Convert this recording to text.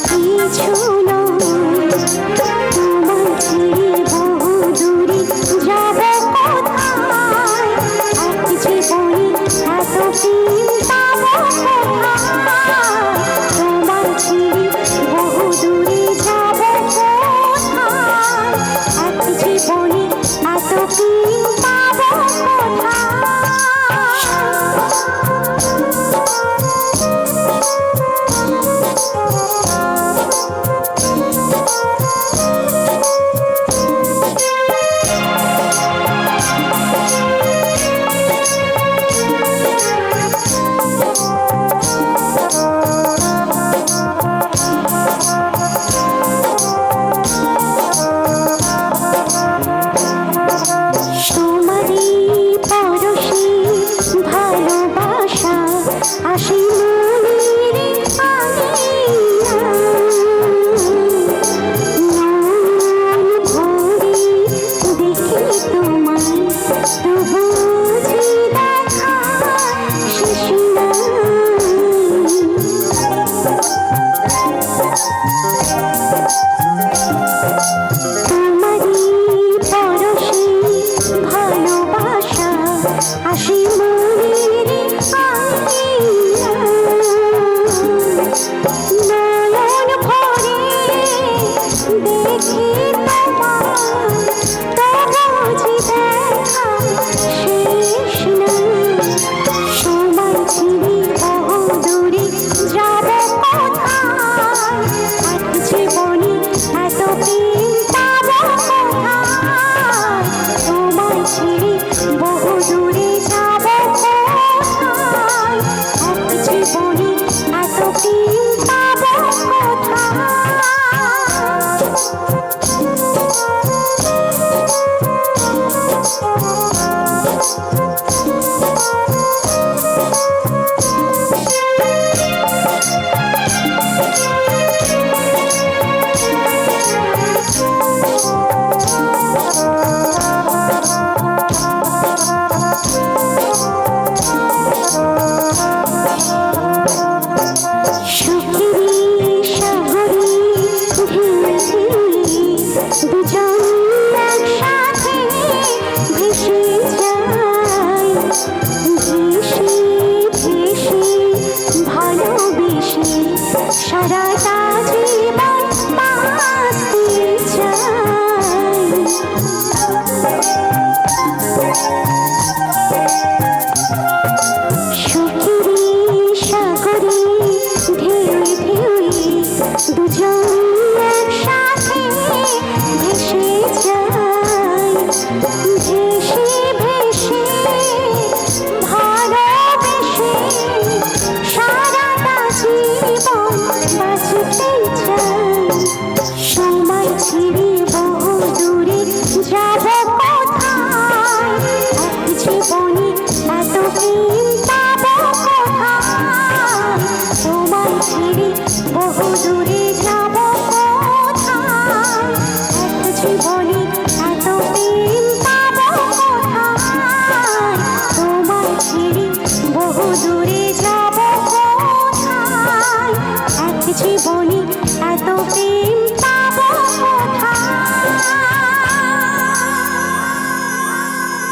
কিছু নয়, তোমায় ছেড়ে বহু দূরে যাব কোথায়, এক জীবনে এত প্রেম পাবো কোথায়, তোমায় ছেড়ে বহু দূরে যাব কোথায়, এক জীবনে এত প্রেম পাবো কোথায়। তোমারই পরশে ভালোবাসা আসে মনের আঙিনায়, মন ভরে দেখি তোমায়, তবু যে দেখা শেষ নাই। তোমারই পরশে ভালোবাসা আসে মনের আঙিনায়, নয়ন ভরে দেখি তোমায়, তবু যে দেখা শেষ নাই। তোমায় ছেড়ে বহু দূরে যাব কোথায়, এক জীবনে এত প্রেম পাবো কোথায়, তোমায় ছেড়ে বহু দূরে যাব কোথায়, এক জীবনে এত প্রেম পাবো কোথায়। সুখেরই সাগরে ঢেউয়ে ঢেউয়ে দুজন একসাথে ভেসে যায়, ভেসে ভেসে ভালোবেসে সারাটা জীবন বাঁচতে চাই। সুখেরই সাগরে ঢেউয়ে ঢেউয়ে দুজন একসাথে ভেসে যায়, ভেসে ভেসে ভালোবেসে সারাটা জীবন বাঁচতে চাই। সময় ছেড়ে বহু দূরে যাব কোথায়, এক জীবনে এত প্রেম